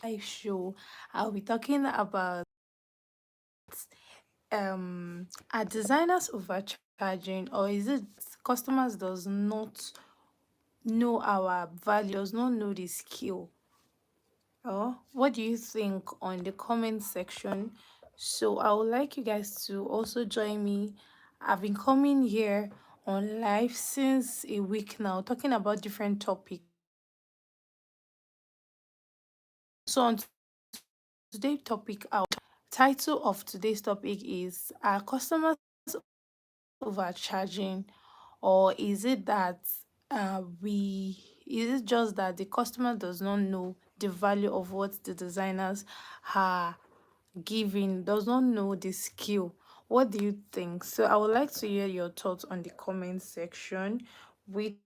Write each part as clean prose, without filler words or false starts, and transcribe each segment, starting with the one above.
live show. I'll be talking about are designers overcharging, or is it customers does not know our value, does not know the skill? Or what do you think on the comment section? So I would like you guys to also join me. I've been coming here on live since a week now, talking about different topics. So on today's topic, our title of today's topic is, are customers overcharging, or is it that we is it just that the customer does not know the value of what the designers are giving, does not know the skill? What do you think? So I would like to hear your thoughts on the comment section, which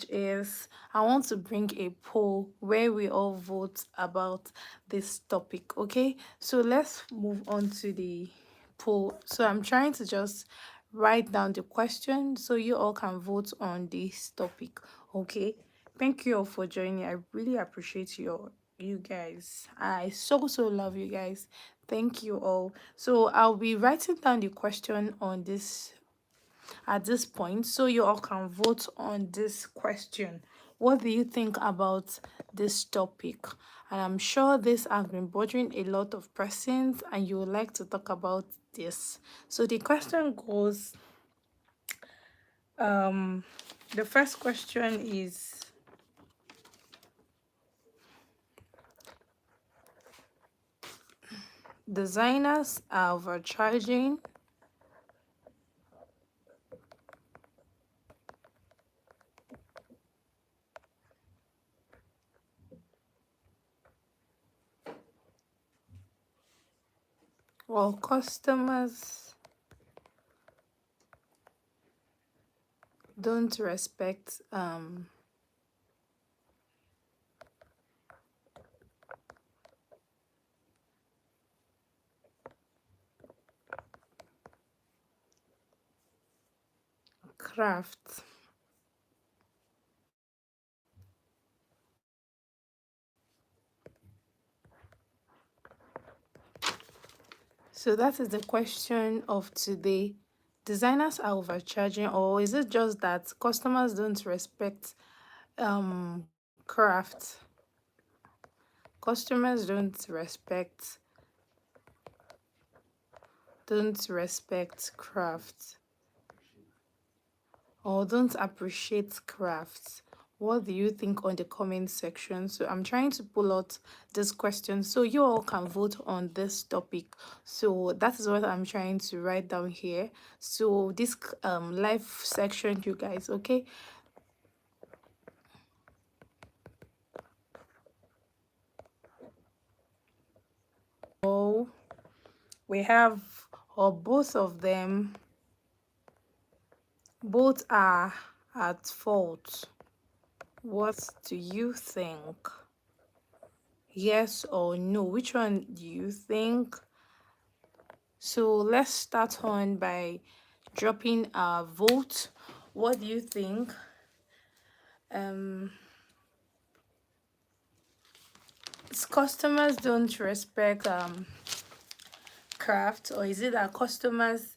is, I want to bring a poll where we all vote about this topic. Okay, so let's move on to the poll. So I'm trying to just write down the question so you all can vote on this topic. Okay, thank you all for joining. I really appreciate you guys. I so love you guys. Thank you all. So I'll be writing down the question on this at this point so you all can vote on this question. What do you think about this topic? And I'm sure this has been bothering a lot of persons and you would like to talk about this. So the question goes, um the first question is, designers are overcharging. Well, customers don't respect craft. So that is the question of today. Designers are overcharging, or is it just that customers don't respect um craft? Customers don't respect craft, or don't appreciate crafts. What do you think on the comment section? So I'm trying to pull out this question so you all can vote on this topic. So that is what I'm trying to write down here. So this live section, you guys, okay? Oh, we have, or both of them, both are at fault. What do you think? Yes or no? Which one do you think? So let's start on by dropping our vote. What do you think? Um, customers don't respect craft, or is it that customers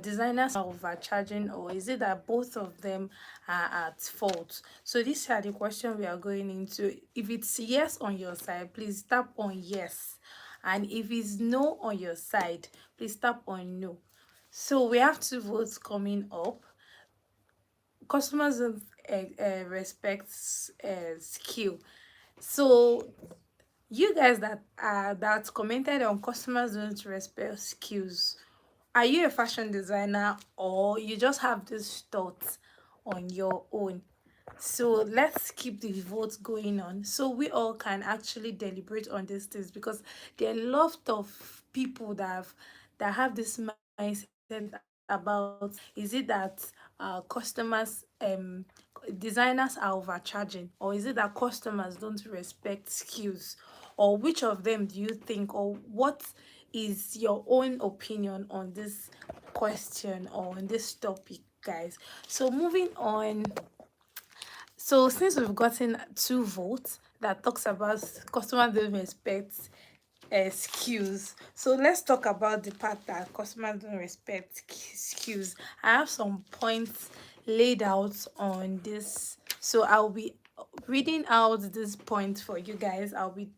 designers are overcharging, or is it that both of them are at fault? So these are the question we are going into. If it's yes on your side, please tap on yes, and if it's no on your side, please tap on no. So we have two votes coming up. Customers don't respect skill. So you guys that commented on customers don't respect skills, are you a fashion designer, or you just have this thought on your own? So let's keep the vote going on so we all can actually deliberate on these things, because there are a lot of people that have this mindset about, is it that customers designers are overcharging, or is it that customers don't respect skills? Or which of them do you think, or what is your own opinion on this question or on this topic, guys? So moving on, so since we've gotten two votes, that talks about customers don't respect skills. So let's talk about the part that customers don't respect skills. I have some points laid out on this, so I'll be reading out this point for you guys. I'll be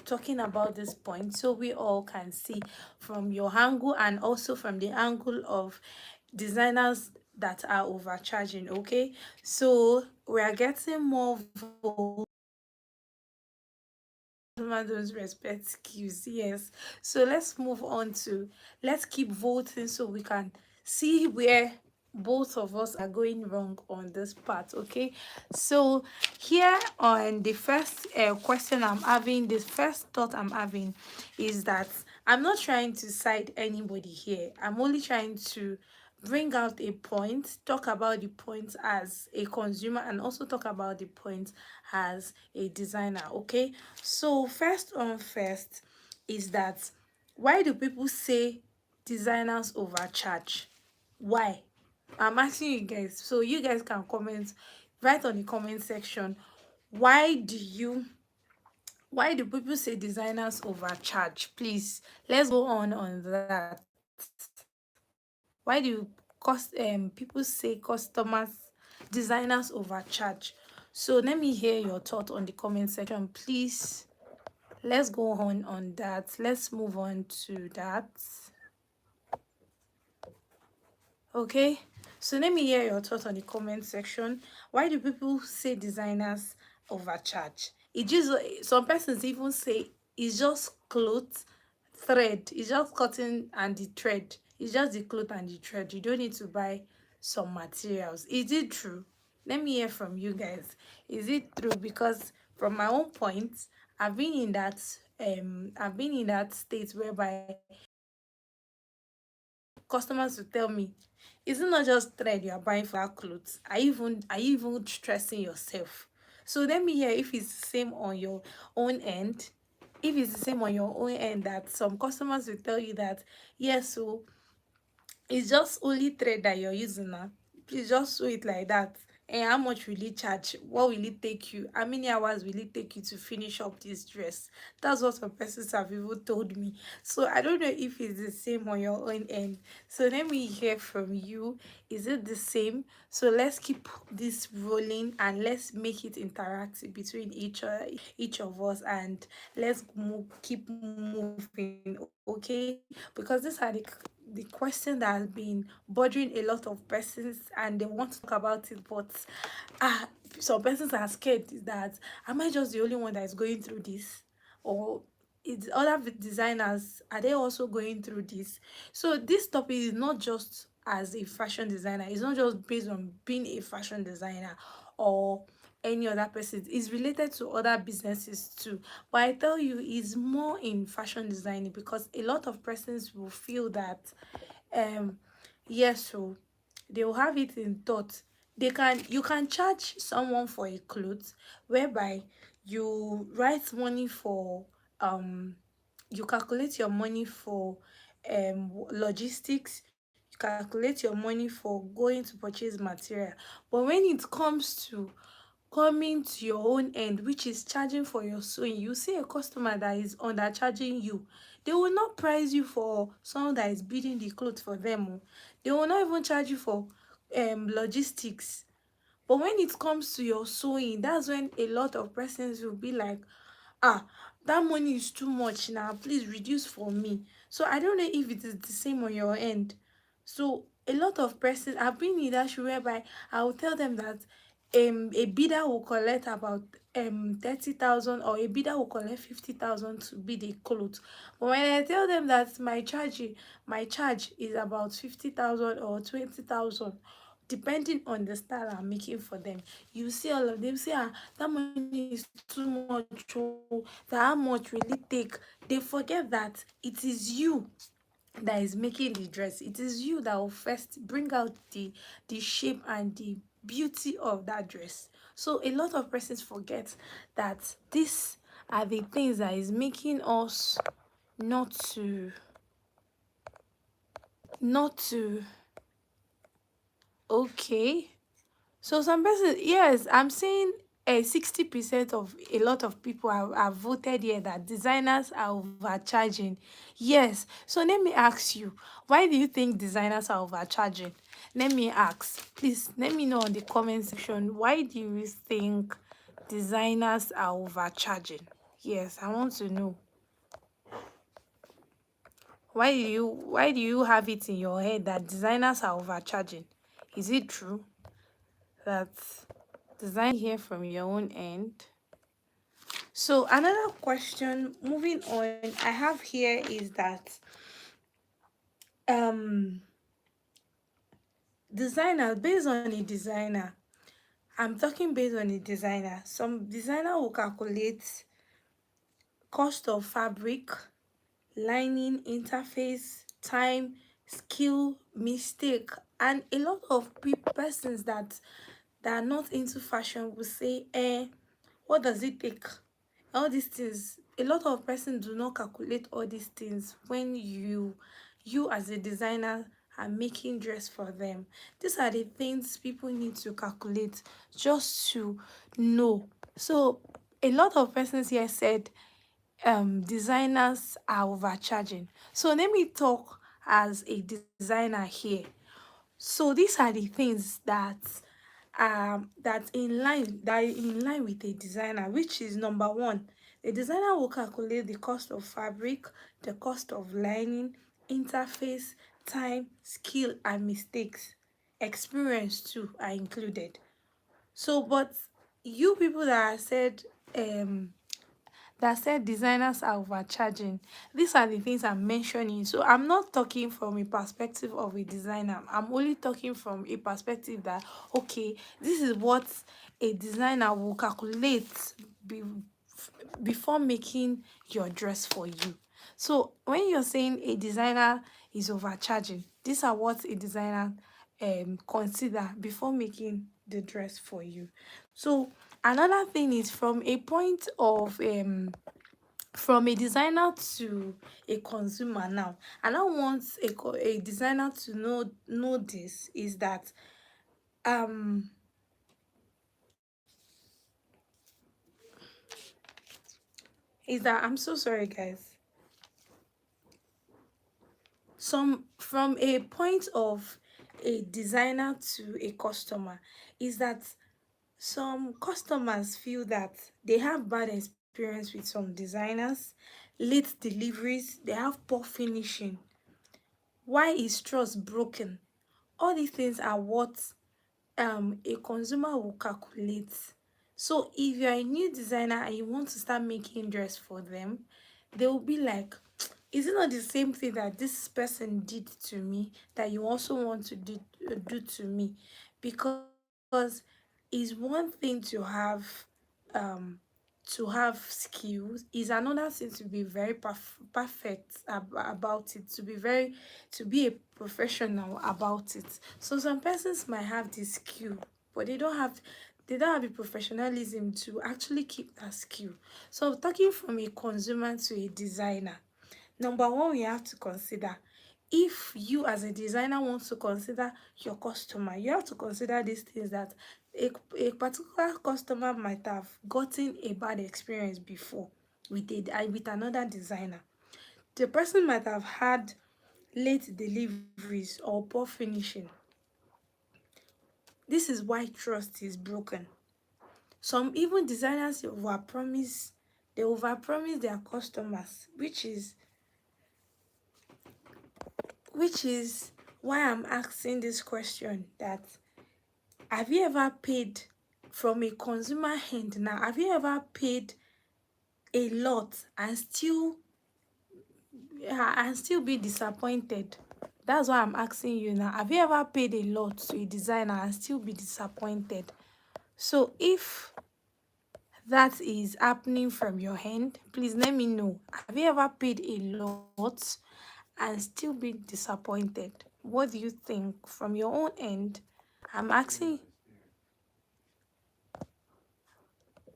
talking about this point so we all can see from your angle and also from the angle of designers that are overcharging. Okay, so we are getting more those respect skills. Yes, so let's move on to, let's keep voting so we can see where both of us are going wrong on this part. Okay, so here on the first question I'm having, this first thought I'm having is that I'm not trying to side anybody here. I'm only trying to bring out a point, talk about the point as a consumer, and also talk about the point as a designer. Okay, so first on first is that, why do people say designers overcharge? Why? I'm asking you guys, so you guys can comment, write on the comment section. Why do you, why do people say designers overcharge? Please, let's go on that. Why do people say customers, designers overcharge? So let me hear your thought on the comment section, please. Let's go on that. Let's move on to that. Okay, so let me hear your thoughts on the comment section. Why do people say designers overcharge? It just, some persons even say it's just cloth, thread. It's just cotton and the thread. It's just the cloth and the thread. You don't need to buy some materials. Is it true? Let me hear from you guys. Is it true? Because from my own point, I've been in that state whereby customers will tell me, is it not just thread you are buying for our clothes? Are you even stressing yourself? So let me hear if it's the same on your own end. If it's the same on your own end, that some customers will tell you that, yes, so it's just only thread that you're using now. Please just sew it like that. And how much will it charge? What will it take you? How many hours will it take you to finish up this dress? That's what some persons have even told me. So I don't know if it's the same on your own end. So let me hear from you. Is it the same? So let's keep this rolling and let's make it interactive between each of us, and let's keep moving. Okay, because these are the question that has been bothering a lot of persons and they want to talk about it, but ah, some persons are scared that, am I just the only one that is going through this, or it's other designers, are they also going through this? So this topic is not just as a fashion designer, it's not just based on being a fashion designer or any other person. It's related to other businesses too, but I tell you, it's more in fashion designing because a lot of persons will feel that um yes, so they will have it in thought, you can charge someone for a clothes whereby you write money for you calculate your money for logistics, you calculate your money for going to purchase material. But when it comes to coming to your own end, which is charging for your sewing, you see a customer that is undercharging you. They will not price you for someone that is building the clothes for them. Oh. They will not even charge you for logistics. But when it comes to your sewing, that's when a lot of persons will be like, ah, that money is too much now, please reduce for me. So I don't know if it is the same on your end. So a lot of persons, I've been in that shoe whereby I will tell them that a bidder will collect about 30,000, or a bidder will collect 50,000 to bid a clothes. But when I tell them that my charge is about 50,000 or 20,000, depending on the style I'm making for them, you see all of them say, ah, that money is too much. Oh, that how much will it take? They forget that it is you that is making the dress. It is you that will first bring out the shape and the beauty of that dress. So a lot of persons forget that these are the things that is making us not to not to okay. So some person, yes, I'm saying 60% of a lot of people have voted here that designers are overcharging. Yes. So let me ask you, why do you think designers are overcharging? Let me ask. Please let me know on the comment section. Why do you think designers are overcharging? Yes, I want to know. Why do you have it in your head that designers are overcharging? Is it true that design here from your own end? So another question, moving on, I have here is that um designer, based on a designer, I'm talking based on a designer. Some designer will calculate cost of fabric, lining, interface, time, skill, mistake, and a lot of persons that are not into fashion will say, what does it take? All these things, a lot of persons do not calculate all these things when you as a designer are making dress for them. These are the things people need to calculate just to know. So a lot of persons here said designers are overcharging. So let me talk as a designer here. So these are the things that in line with a designer, which is number one, the designer will calculate the cost of fabric, the cost of lining, interface, time, skill, and mistakes. Experience too are included. So, but you people um that said designers are overcharging, these are the things I'm mentioning. So I'm not talking from a perspective of a designer. I'm only talking from a perspective that, okay, this is what a designer will calculate be, before making your dress for you. So when you're saying a designer is overcharging, these are what a designer consider before making the dress for you. So another thing is from a point of from a designer to a consumer now. And I want a designer to know this um is that I'm so sorry guys. Some from a point of a designer to a customer is that some customers feel that they have bad experience with some designers, late deliveries, they have poor finishing. Why is trust broken? All these things are what a consumer will calculate. So if you're a new designer and you want to start making dress for them, they will be like, is it not the same thing that this person did to me that you also want to do to me? Because it's one thing um to have skills, is another thing to be very perfect about it, to be a professional about it. So some persons might have the skill, but they don't have the professionalism to actually keep that skill. So talking from a consumer to a designer, number one, we have to consider, if you as a designer want to consider your customer, you have to consider these things, that a particular customer might have gotten a bad experience before with another designer. The person might have had late deliveries or poor finishing. This is why trust is broken. Some even designers overpromise their customers, which is why I'm asking this question, that have you ever paid, from a consumer hand now, have you ever paid a lot and still, yeah, and still be disappointed? That's why I'm asking you now. Have you ever paid a lot to a designer and still be disappointed? So if that is happening from your hand, please let me know. Have you ever paid a lot and still be disappointed? What do you think from your own end? I'm asking.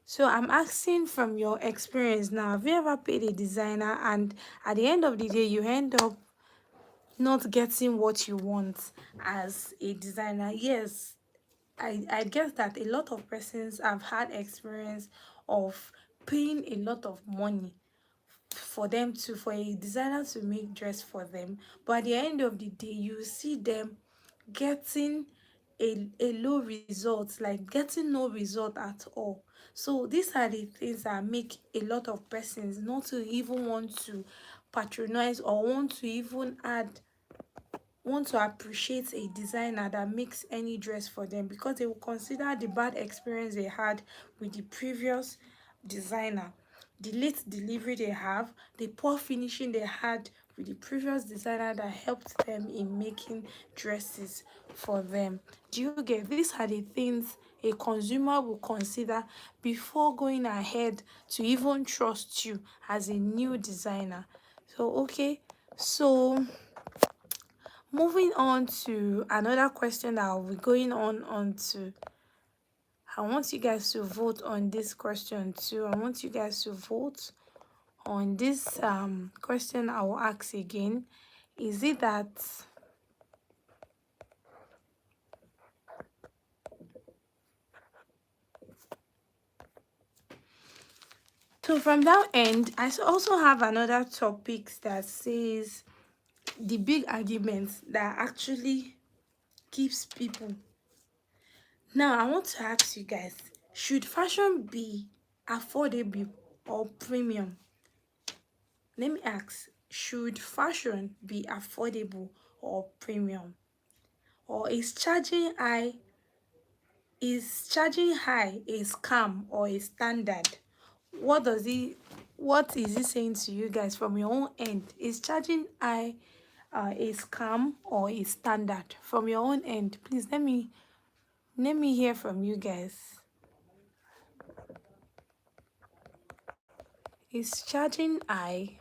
So I'm asking from your experience now. Have you ever paid a designer and at the end of the day you end up not getting what you want as a designer? Yes, I guess that a lot of persons have had experience of paying a lot of money for a designer to make dress for them, but at the end of the day you see them getting a low result, like getting no result at all. So these are the things that make a lot of persons not to even want to patronize or want to appreciate a designer that makes any dress for them, because they will consider the bad experience they had with the previous designer, the late delivery they have, the poor finishing they had with the previous designer that helped them in making dresses for them. Do you get? These are the things a consumer will consider before going ahead to even trust you as a new designer. So okay, so moving on to another question that I'll be going on to. I want you guys to vote on this question too. I want you guys to vote on this question I will ask again. Is it that so from that end, also have another topic that says the big arguments that actually keeps people. Now I want to ask you guys, should fashion be affordable or premium? Let me ask, should fashion be affordable or premium? Or is charging high a scam or a standard? What is it saying to you guys from your own end? Is charging high a scam or a standard? From your own end, please let me hear from you guys. Is charging high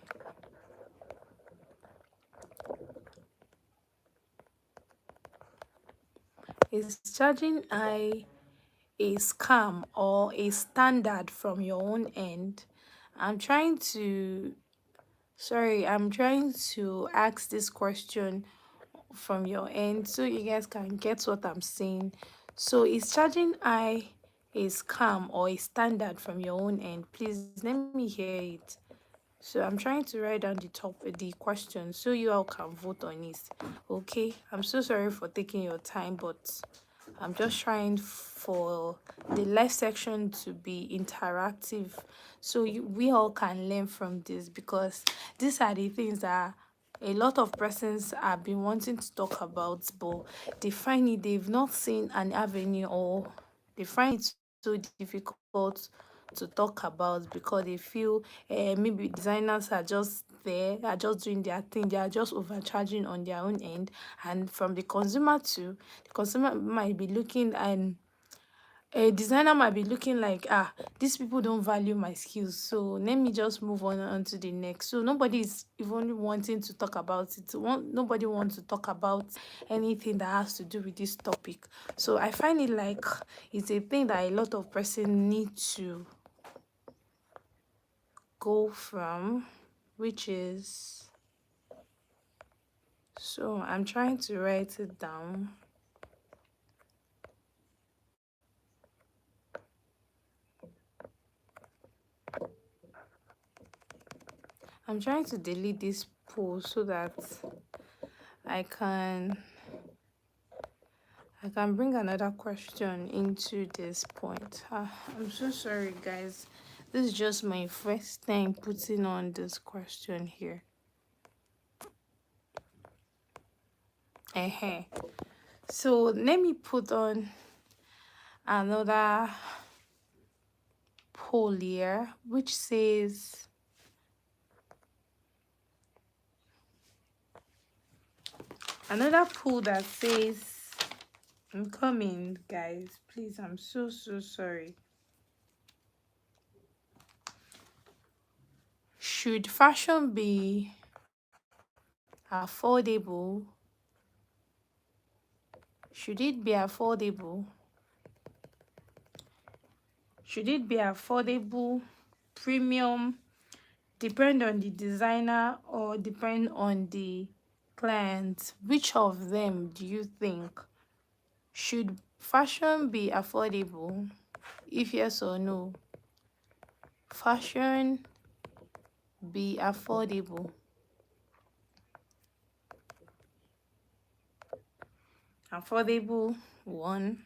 is charging high a scam or a standard from your own end? I'm trying to I'm trying to ask this question from your end so you guys can get what I'm saying. So is charging high a scam or a standard from your own end? Please let me hear it. So I'm trying to write down the question so you all can vote on it. Okay, I'm so sorry for taking your time, but I'm just trying for the live section to be interactive so we all can learn from this, because these are the things that a lot of persons have been wanting to talk about, but they've not seen an avenue, or they find it so difficult to talk about because they feel maybe designers are just doing their thing, they are just overcharging on their own end. And from the consumer too, the consumer might be looking, and a designer might be looking like, these people don't value my skills, so let me just move on to the next. So nobody is even wanting to talk about it. Nobody wants to talk about anything that has to do with this topic. So I find it like it's a thing that a lot of persons need to go from, which is, so I'm trying to write it down. I'm trying to delete this post so that I can bring another question into this point. I'm so sorry, guys. This is just my first time putting on this question here. So let me put on another poll here, which says, another poll that says, I'm coming, guys. Please, I'm so sorry. Should fashion be affordable? Should it be affordable? Should it be affordable, premium, depend on the designer, or depend on the client? Which of them do you think should fashion be affordable? If yes or no. Fashion be affordable? Affordable, one.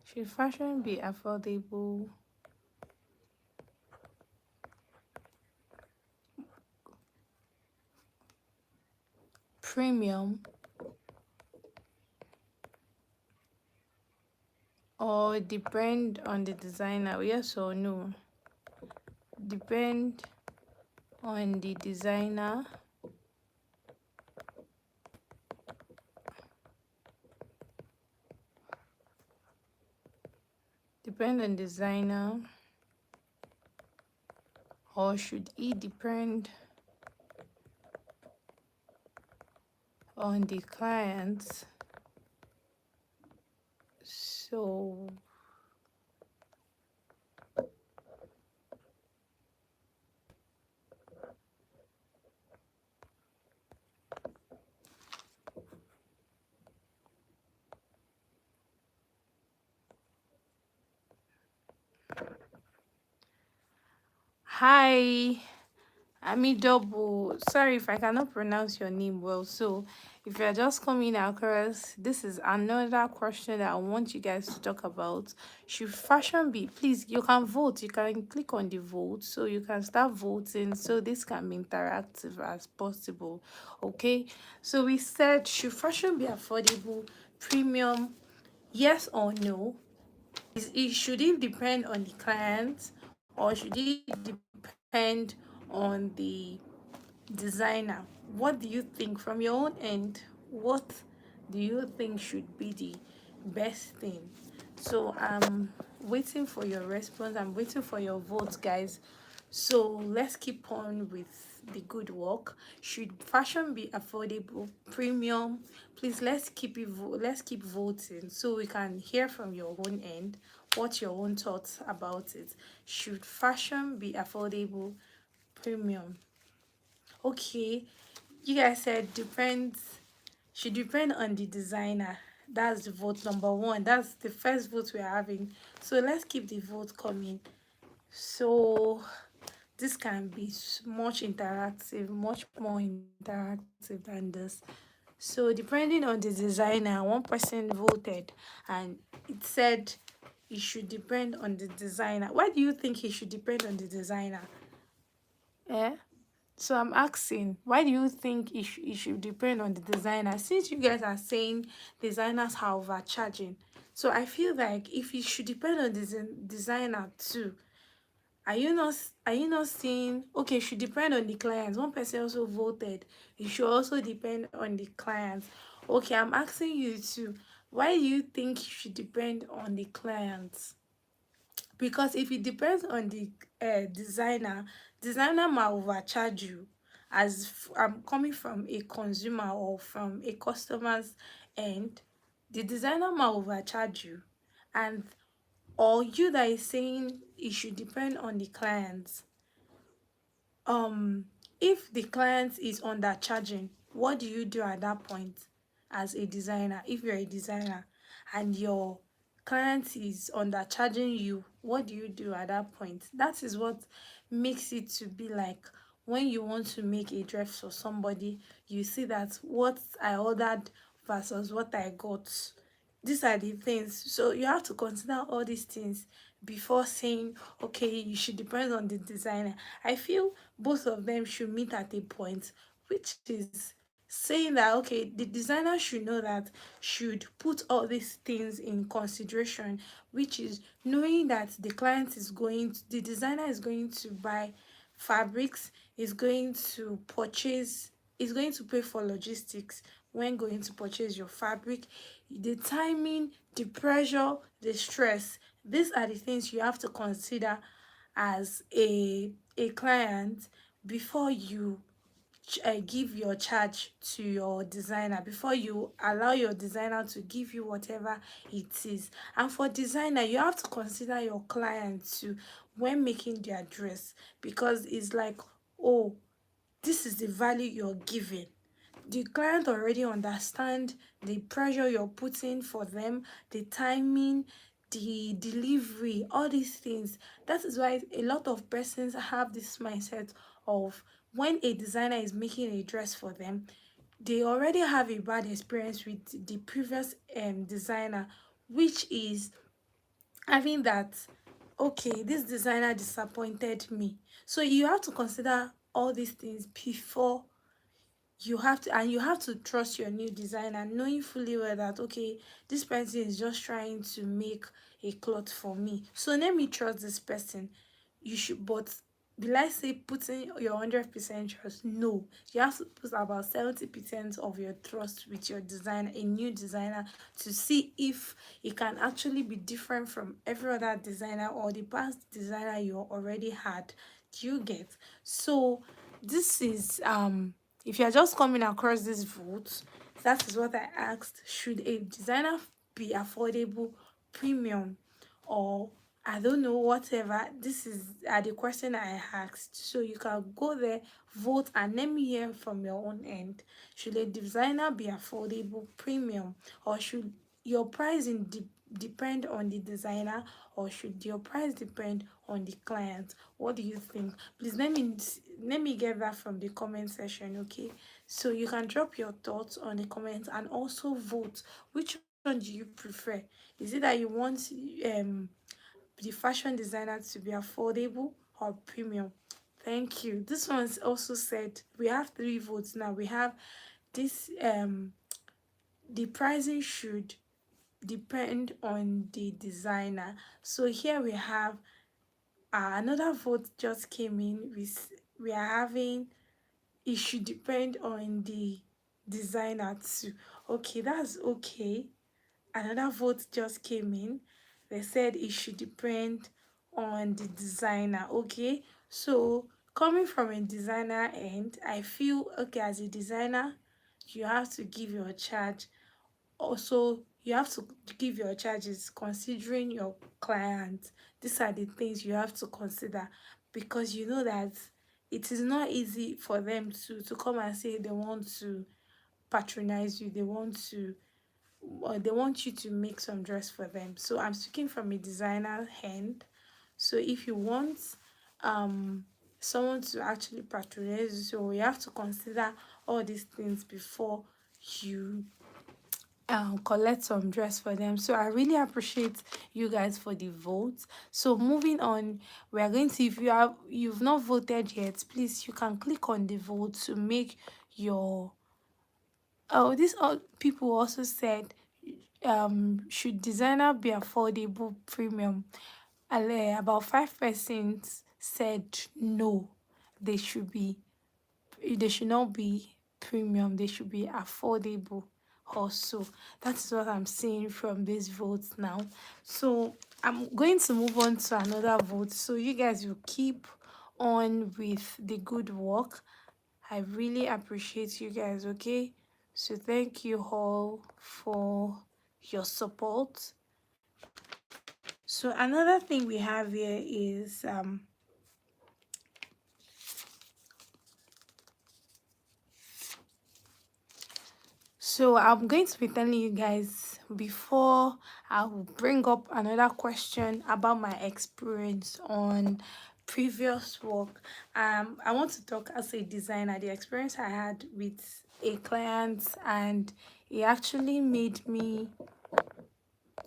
Should fashion be affordable? Premium, or depend on the designer? Yes or no? Depend on the designer. Depend on designer, or should it depend on the client? So hi, Double. Sorry if I cannot pronounce your name well. So, if you're just coming across, this is another question that I want you guys to talk about. Should fashion be? Please, you can vote. You can click on the vote so you can start voting. So this can be interactive as possible. Okay. So we said, should fashion be affordable, premium? Yes or no? Should it depend on the client, or should it depend on the designer? What do you think from your own end? What do you think should be the best thing? So I'm waiting for your response. I'm waiting for your votes, guys. So let's keep on with the good work. Should fashion be affordable, premium? Please, let's keep voting so we can hear from your own end what your own thoughts about it. Should fashion be affordable, premium? Okay, you guys said depends, should depend on the designer. That's the vote number one. That's the first vote we're having. So let's keep the vote coming. So this can be much interactive, much more interactive than this. So depending on the designer, one person voted and it said it should depend on the designer. Why do you think it should depend on the designer? Eh? So I'm asking, why do you think it should depend on the designer? Since you guys are saying designers are overcharging, so I feel like if it should depend on the designer too, are you not saying, okay, it should depend on the clients? One person also voted it should also depend on the clients. Okay, I'm asking you too, why do you think it should depend on the clients? Because if it depends on the designer might overcharge you. I'm coming from a consumer or from a customer's end, the designer might overcharge you. And or you that is saying it should depend on the clients, um if the client is undercharging, what do you do at that point? As a designer, if you're a designer and your client is undercharging you, what do you do at that point? That is what makes it to be like, when you want to make a dress for somebody, you see that what I ordered versus what I got, these are the things. So you have to consider all these things before saying, okay, you should depend on the designer. I feel both of them should meet at a point, which is saying that, okay, the designer should know that, should put all these things in consideration, which is knowing that the designer is going to buy fabrics, is going to purchase, is going to pay for logistics when going to purchase your fabric, the timing, the pressure, the stress. These are the things you have to consider as a client before you give your charge to your designer before you allow your designer to give you whatever it is. And for designer, you have to consider your client too when making their dress, because it's like, oh, this is the value you're giving. The client already understand the pressure you're putting for them, the timing, the delivery, all these things. That is why a lot of persons have this mindset of, when a designer is making a dress for them, they already have a bad experience with the previous designer, which is having that, okay, this designer disappointed me. So you have to consider all these things before you have to, and you have to trust your new designer, knowing fully well that, okay, this person is just trying to make a cloth for me, so let me trust this person. You should, but will I say putting your 100% trust? No, you have to put about 70% of your trust with your designer, a new designer, to see if it can actually be different from every other designer or the past designer you already had. Do you get? So this is if you're just coming across this vote, that is what I asked. Should a designer be affordable, premium, or I don't know, whatever? This is the question I asked. So you can go there, vote, and let me hear from your own end. Should a designer be affordable, premium, or should your pricing depend on the designer, or should your price depend on the client? What do you think? Please let me get that from the comment section. Okay, so you can drop your thoughts on the comments and also vote. Which one do you prefer? Is it that you want the fashion designer to be affordable or premium? Thank you. This one's also said we have 3 votes now. We have this the pricing should depend on the designer. So here we have another vote just came in. We are having, it should depend on the designer too. Okay, that's okay. Another vote just came in. They said it should depend on the designer. Okay, so coming from a designer end, I feel, okay, as a designer, you have to give your charge. Also, you have to give your charges considering your client. These are the things you have to consider, because you know that it is not easy for them to come and say they want to patronize you, they want to, or they want you to make some dress for them. So I'm speaking from a designer hand. So if you want someone to actually patronize you, so you have to consider all these things before you collect some dress for them. So I really appreciate you guys for the vote. So moving on, we are going to, if you've not voted yet, please, you can click on the vote to make your, oh, this all people also said, should designer be affordable, premium? About 5% said no, they should be, they should not be premium, they should be affordable also. That's what I'm seeing from these votes now. So I'm going to move on to another vote, so you guys will keep on with the good work. I really appreciate you guys. Okay, so thank you all for your support. So another thing we have here is so I'm going to be telling you guys before I will bring up another question about my experience on previous work. I want to talk as a designer, the experience I had with a client, and it actually made me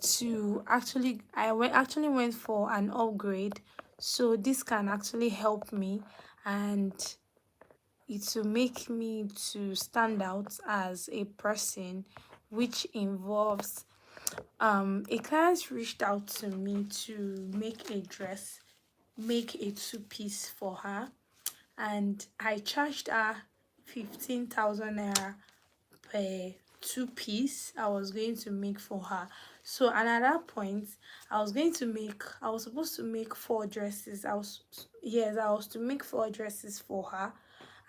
to actually, actually went for an upgrade. So this can actually help me, and it will make me to stand out as a person, which involves a client reached out to me to make a dress, make a 2-piece for her, and I charged her 15,000 naira per 2-piece I was going to make for her. So, and at that point, I was supposed to make 4 dresses. I was to make 4 dresses for her,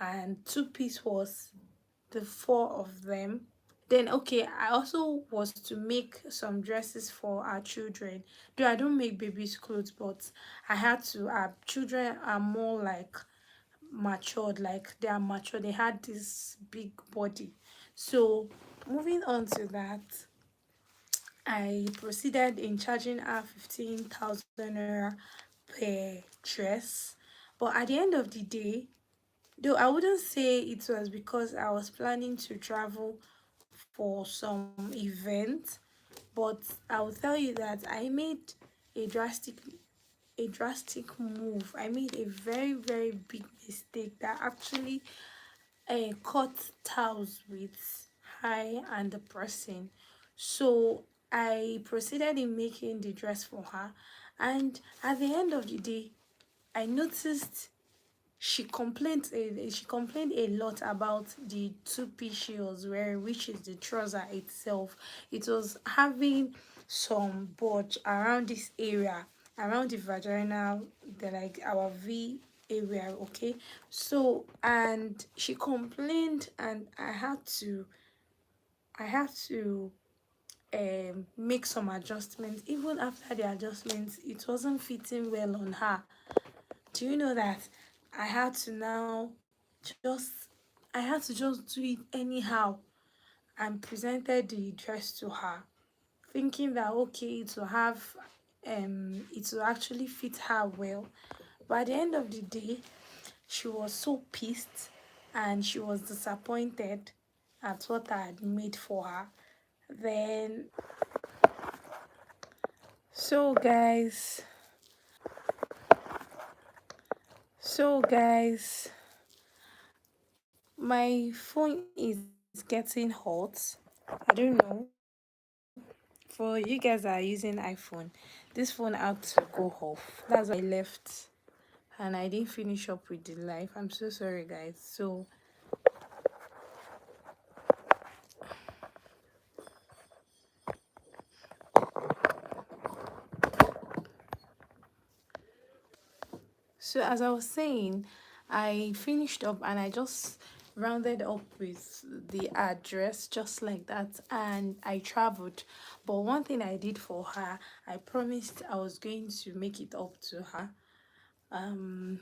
and two-piece was the four of them. Then okay, I also was to make some dresses for our children. Though I don't make babies clothes, but I had to. Our children are more like matured, like they are mature. They had this big body. So moving on to that, I proceeded in charging her 15,000 naira per dress. But at the end of the day, though I wouldn't say it was because I was planning to travel for some event, but I will tell you that I made a drastic move. I made a very big mistake that actually cut ties with I and the person. So I proceeded in making the dress for her, and at the end of the day, I noticed she complained a lot about the two-piece she was wearing, which is the trouser itself. It was having some bulge around this area, around the vagina, the like our V area, okay. So and she complained, and I had to make some adjustments. Even after the adjustments, it wasn't fitting well on her. Do you know that I had to now just I had to just do it anyhow and presented the dress to her, thinking that okay, it will actually fit her well. But at the end of the day, she was so pissed and she was disappointed at what I had made for her. Then so guys so guys, my phone is getting hot. I don't know. For you guys that are using iPhone, this phone had to go off. That's why I left and I didn't finish up with the live. I'm so sorry, guys. So as I was saying, I finished up and I just rounded up with the address just like that, and I traveled. But one thing I did for her, I promised I was going to make it up to her.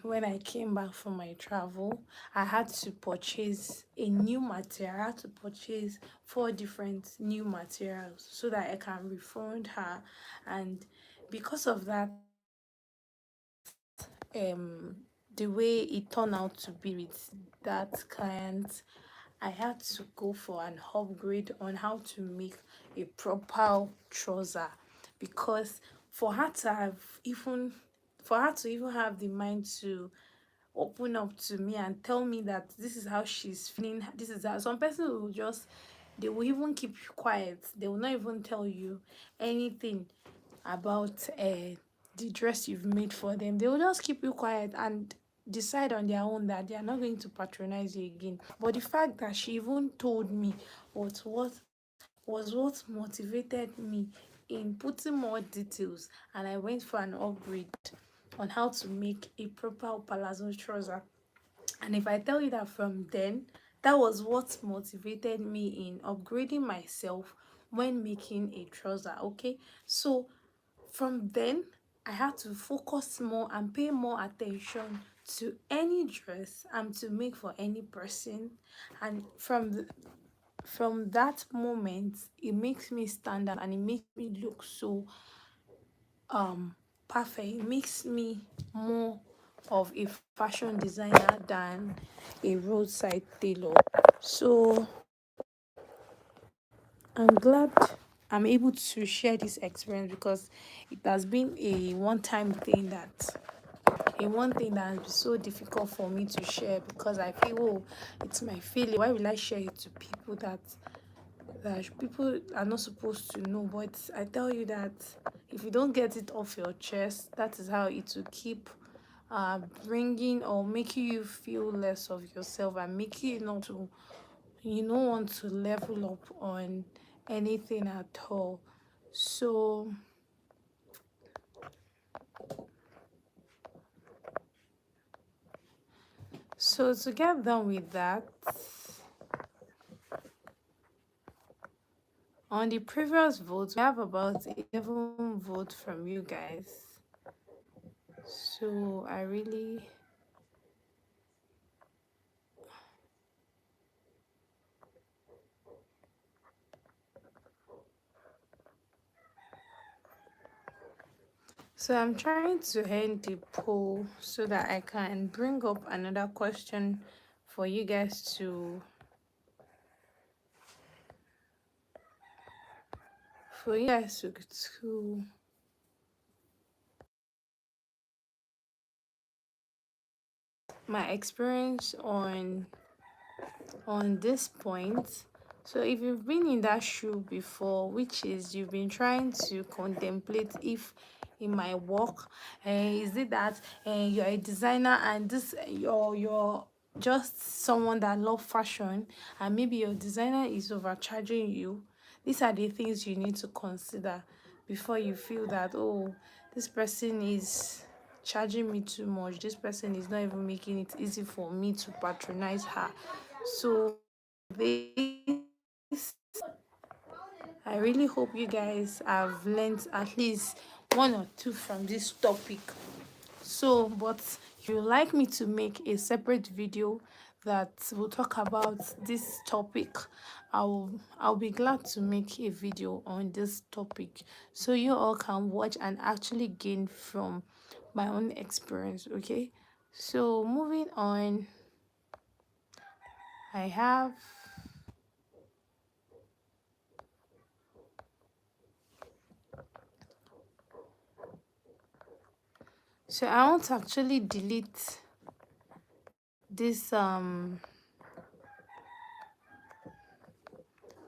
When I came back from my travel, I had to purchase a new material. I had to purchase four different new materials so that I can refund her. And because of that, the way it turned out to be with that client, I had to go for an upgrade on how to make a proper trouser, because for her to have even for her to even have the mind to open up to me and tell me that this is how she's feeling, this is how some person will just, they will even keep you quiet, they will not even tell you anything about the dress you've made for them. They will just keep you quiet and decide on their own that they are not going to patronize you again. But the fact that she even told me was what motivated me in putting more details, and I went for an upgrade on how to make a proper palazzo trouser. And if I tell you that from then, that was what motivated me in upgrading myself when making a trouser, okay. So from then, I had to focus more and pay more attention to any dress I'm to make for any person. And from that moment, it makes me stand out and it makes me look so perfect. It makes me more of a fashion designer than a roadside tailor. So I'm glad I'm able to share this experience, because it has been a one thing that has been so difficult for me to share, because I feel, oh, it's my feeling. Why will I share it to people that people are not supposed to know? But I tell you that if you don't get it off your chest, that is how it will keep bringing or making you feel less of yourself, and making you don't want to level up on anything at all. So So to get done with that, on the previous vote, we have about 11 votes from you guys. So I really so I'm trying to end the poll so that I can bring up another question for you guys to my experience on this point. So if you've been in that shoe before, which is you've been trying to contemplate if it might work, is it that you're a designer and this you're just someone that love fashion, and maybe your designer is overcharging you. These are the things you need to consider before you feel that, oh, this person is charging me too much, this person is not even making it easy for me to patronize her. So this, I really hope you guys have learned at least one or two from this topic. So, but if you like me to make a separate video that will talk about this topic, I'll be glad to make a video on this topic so you all can watch and actually gain from my own experience. Okay, so moving on, I have so I want to actually delete this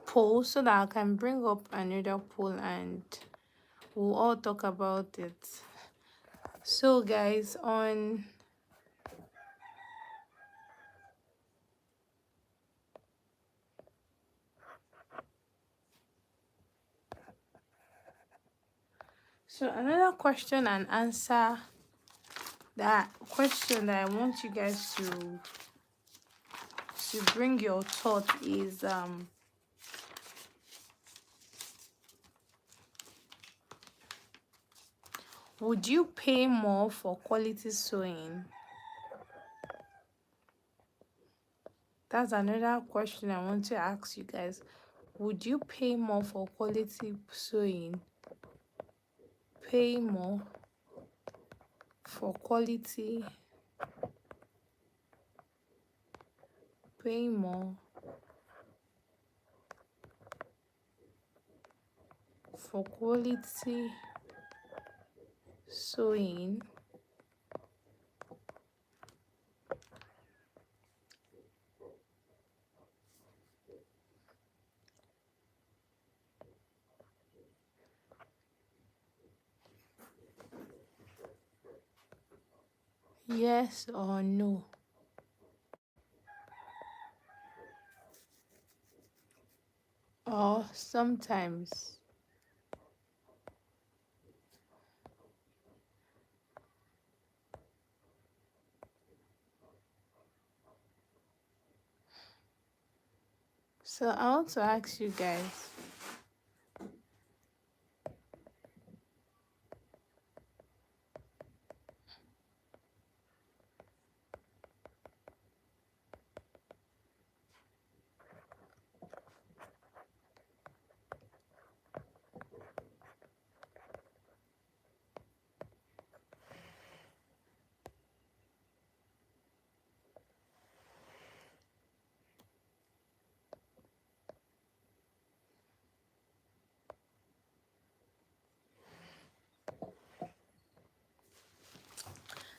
poll so that I can bring up another poll and we'll all talk about it. So guys, on so another question and answer, that question that I want you guys to bring your thought is would you pay more for quality sewing? That's another question I want to ask you guys. Would you pay more for quality sewing? Pay more for quality, pay more for quality sewing? Yes or no? Or sometimes? So I want to ask you guys,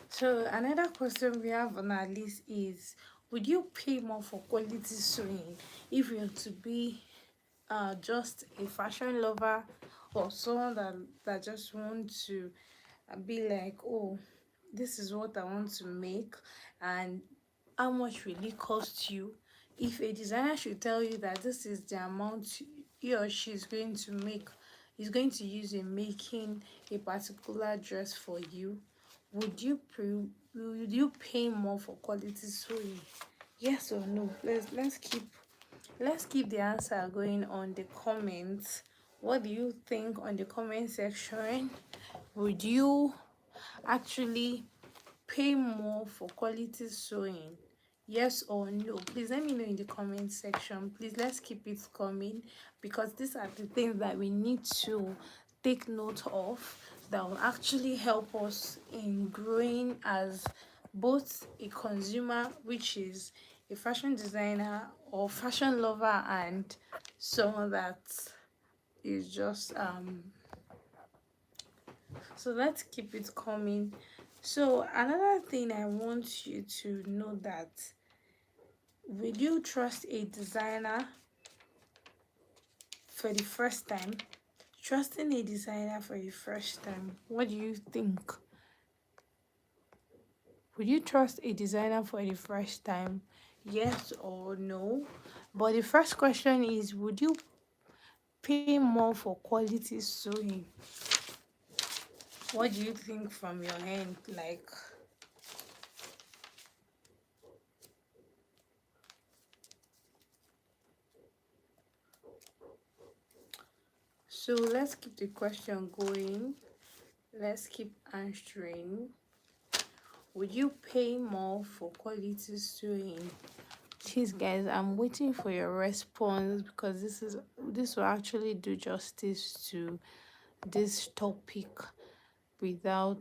so another question we have on our list is, would you pay more for quality sewing if you're to be just a fashion lover, or someone that just wants to be like, oh, this is what I want to make, and how much will it cost you? If a designer should tell you that this is the amount he or she is going to make, is going to use in making a particular dress for you, would you pay more for quality sewing? Yes or no? Let's keep the answer going on the comments. What do you think on the comment section? Would you actually pay more for quality sewing? Yes or no? Please let me know in the comment section. Please, let's keep it coming, because these are the things that we need to take note of, that will actually help us in growing as both a consumer, which is a fashion designer or fashion lover, and someone that is just so let's keep it coming. So another thing I want you to know, that will you trust a designer for the first time? Trusting a designer for the first time, what do you think? Would you trust a designer for the first time? Yes or no? But the first question is, would you pay more for quality sewing? What do you think from your end? Like, so let's keep the question going. Let's keep answering. Would you pay more for quality sewing? Please, guys, I'm waiting for your response, because this will actually do justice to this topic without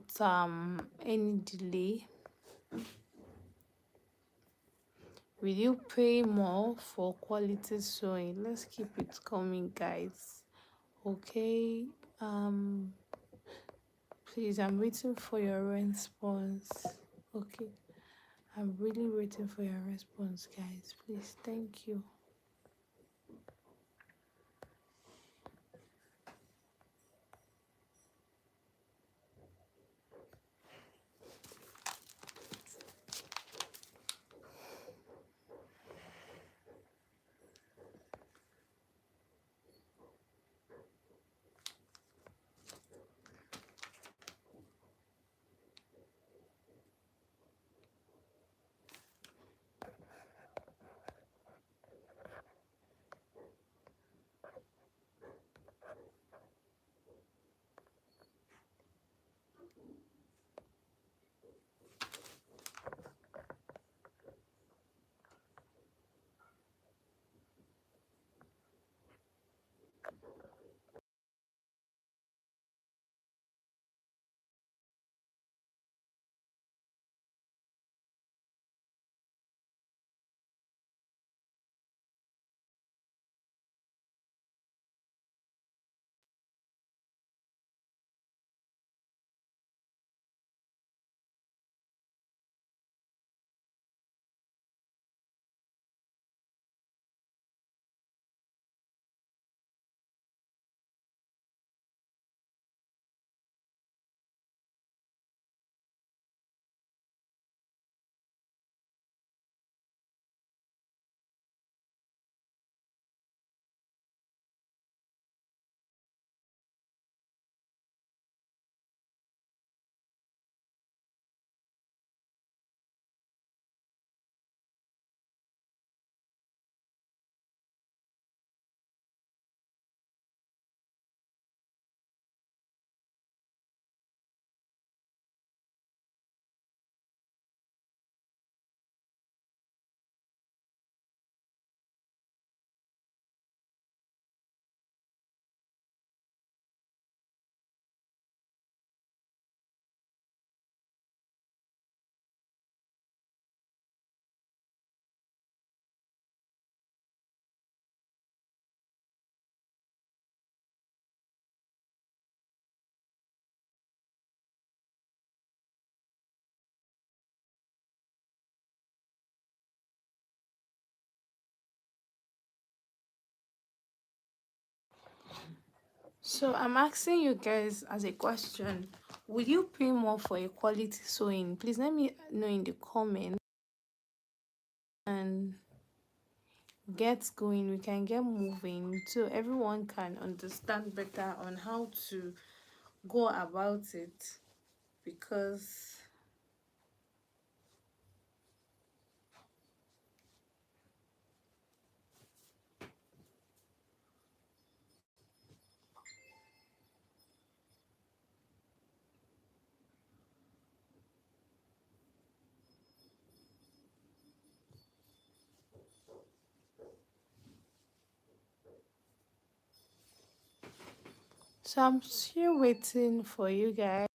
any delay. Will you pay more for quality sewing? Let's keep it coming, guys. Okay. Please, I'm waiting for your response. Okay. I'm really waiting for your response, guys. Please, thank you. So I'm asking you guys as a question, will you pay more for a quality sewing? Please let me know in the comments and get going. We can get moving so everyone can understand better on how to go about it, because So I'm still waiting for you guys.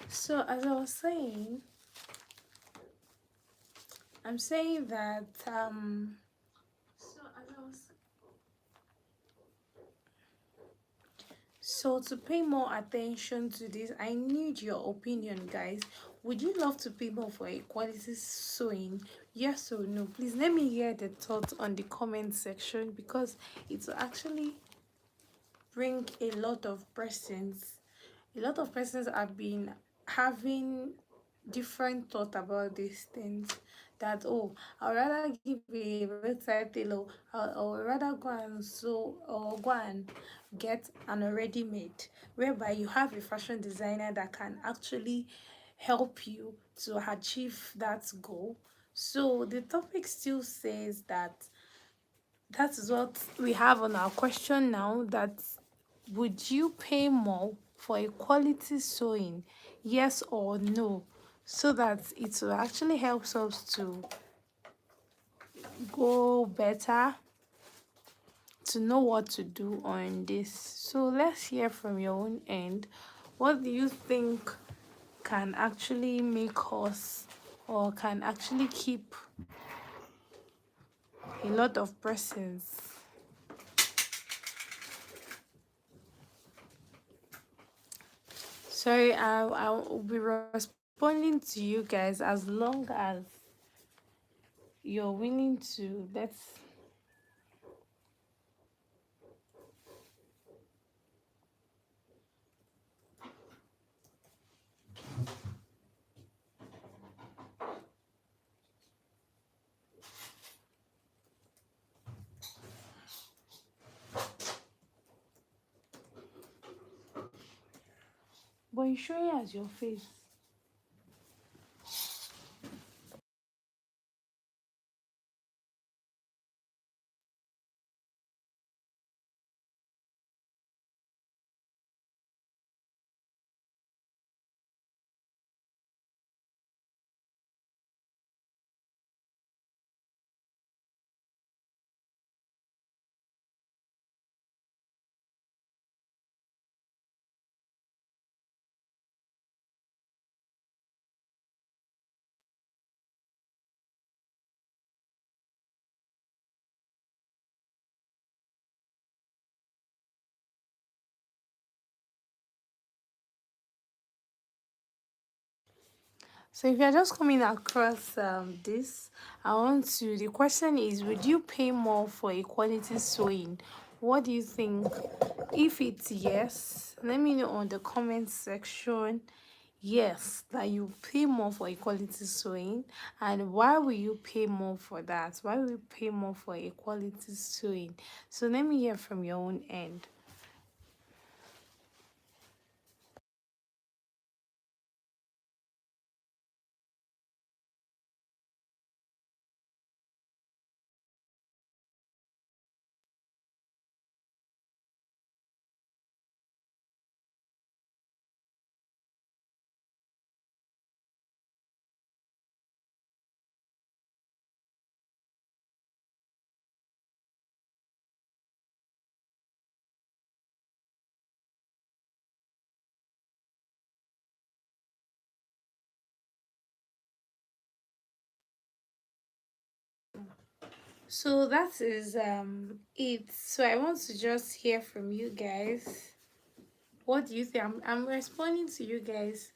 So as I was saying, I'm saying that so as I was so to pay more attention to this, I need your opinion, guys. Would you love to pay more for a quality sewing? Yes or no? Please let me hear the thoughts on the comment section, because it will actually bring a lot of persons have been having different thought about these things, that oh, I'd rather give a roadside tailor, or rather go and sew, or go and get an already made, whereby you have a fashion designer that can actually help you to achieve that goal. So the topic still says that that is what we have on our question now, that would you pay more for a quality sewing, yes or no, so that it will actually help us to go better, to know what to do on this. So let's hear from your own end. What do you think can actually make us, or can actually keep a lot of persons? Sorry, I'll be responding to you guys as long as you're willing to. Let's. But you showing us your face. So if you're just coming across this, I want to, the question is, would you pay more for a quality sewing? What do you think? If it's yes, let me know on the comment section. Yes, that you pay more for a quality sewing, and why will you pay more for that? Why will you pay more for a quality sewing? So let me hear from your own end. So that is it. So I want to just hear from you guys. What do you think? I'm responding to you guys.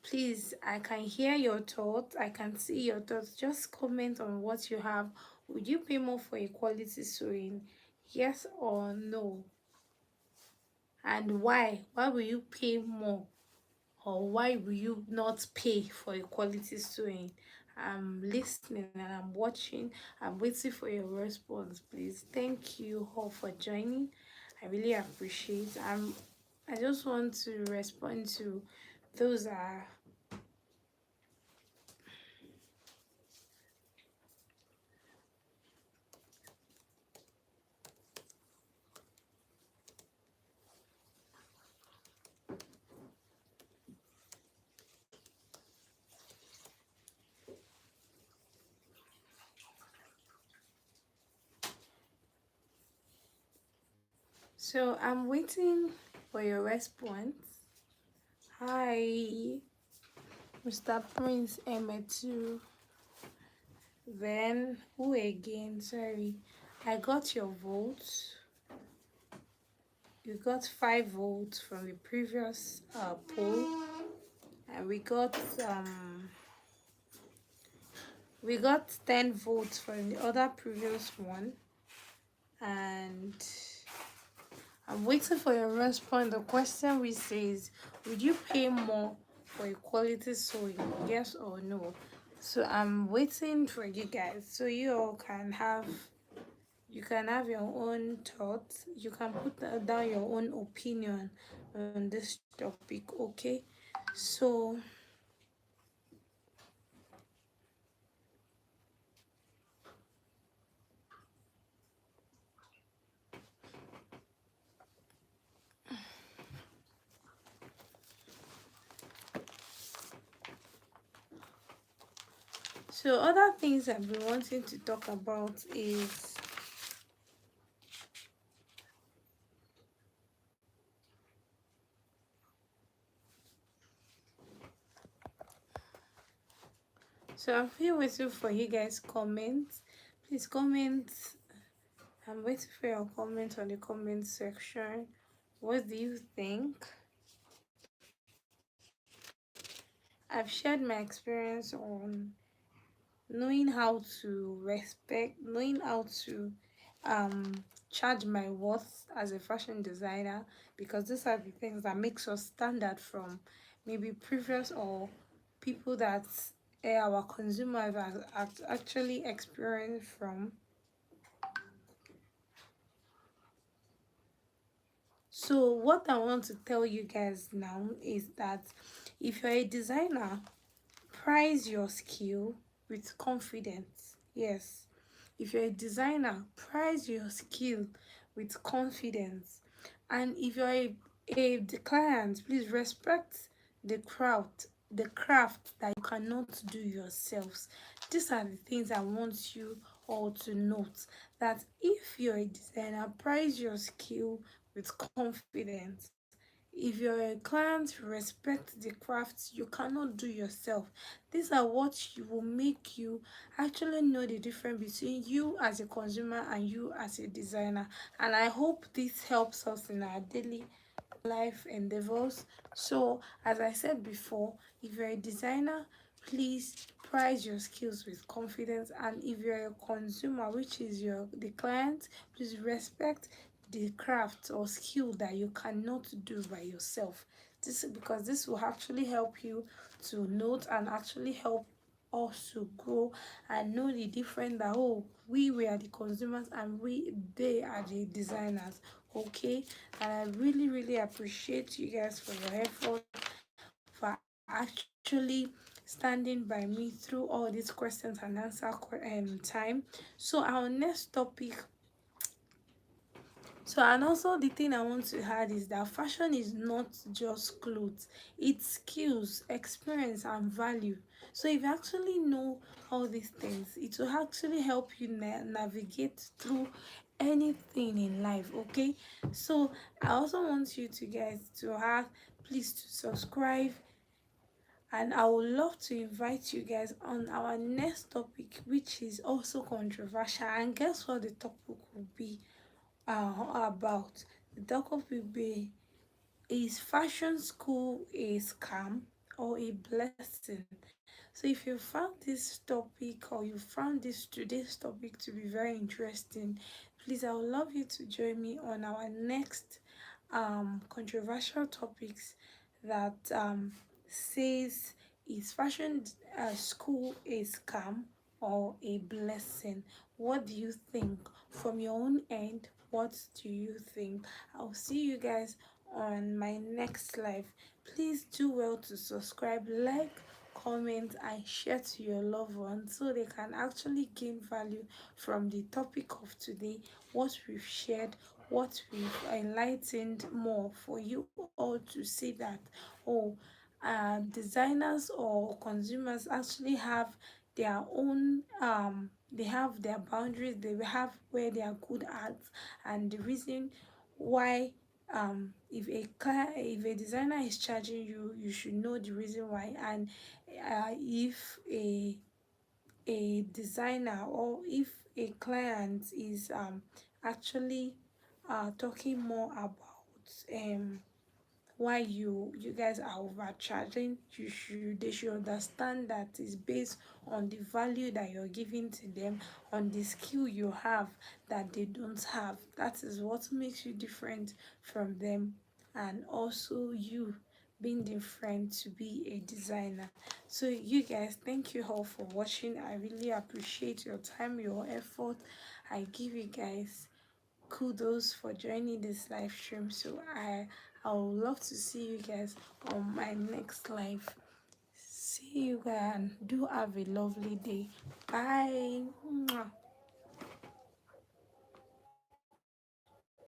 Please, I can hear your thoughts. I can see your thoughts. Just comment on what you have. Would you pay more for a quality sewing? Yes or no? And why? Why will you pay more? Or why will you not pay for a quality sewing? I'm listening and I'm watching. I'm waiting for your response, please. Thank you all for joining. I really appreciate. I just want to respond to those are. So I'm waiting for your response. Hi, Mr. Prince Emetu. Then who again? Sorry, I got your vote. You got 5 votes from the previous poll, and we got 10 votes from the other previous one, and I'm waiting for your response. The question we says, would you pay more for a quality sewing? Yes or no? So I'm waiting for you guys, so you all can have, you can have your own thoughts. You can put down your own opinion on this topic. Okay, so other things I've been wanting to talk about is, so I'm still waiting for you guys comments. Please comment. I'm waiting for your comment on the comment section. What do you think? I've shared my experience on knowing how to respect, knowing how to charge my worth as a fashion designer, because these are the things that makes us stand out from maybe previous or people that our consumers have actually experienced from. So what I want to tell you guys now is that if you're a designer, price your skill with confidence. Yes. If you're a designer, price your skill with confidence. And if you're the client, please respect the craft that you cannot do yourselves. These are the things I want you all to note, that if you're a designer, price your skill with confidence. If you're a client, respect the crafts you cannot do yourself. These are what you will make you actually know the difference between you as a consumer and you as a designer. And I hope this helps us in our daily life endeavors. So, as I said before, if you're a designer, Please price your skills with confidence, and if you're a consumer, which is your the client, please respect the craft or skill that you cannot do by yourself. This because this will actually help you to note and actually help us to grow and know the difference that, oh, we are the consumers and they are the designers. Okay, and I really really appreciate you guys for your effort, for actually standing by me through all these questions and answer time. So our next topic, so and also the thing I want to add is that fashion is not just clothes, it's skills, experience and value. So if you actually know all these things, it will actually help you navigate through anything in life. Okay, so I also want you to guys to have, please to subscribe, and I would love to invite you guys on our next topic, which is also controversial. And guess what the topic will be about? The topic will be, is fashion school a scam or a blessing? So if you found this topic or you found this today's topic to be very interesting, please I would love you to join me on our next controversial topics that says, is fashion school a scam or a blessing? What do you think? From your own end, what do you think? I'll see you guys on my next live. Please do well to subscribe, like, comment and share to your loved ones so they can actually gain value from the topic of today, what we've shared, what we've enlightened more, for you all to see that, oh, designers or consumers actually have their own they have their boundaries, they have where they are good at, and the reason why, if a designer is charging you, you should know the reason why. And if a designer or if a client is actually talking more about why you guys are overcharging, they should understand that it's based on the value that you're giving to them, on the skill you have that they don't have. That is what makes you different from them, and also you being different to be a designer. So you guys, thank you all for watching. I really appreciate your time, your effort. I give you guys kudos for joining this live stream. So I would love to see you guys on my next live. See you guys and do have a lovely day. Bye. Mwah.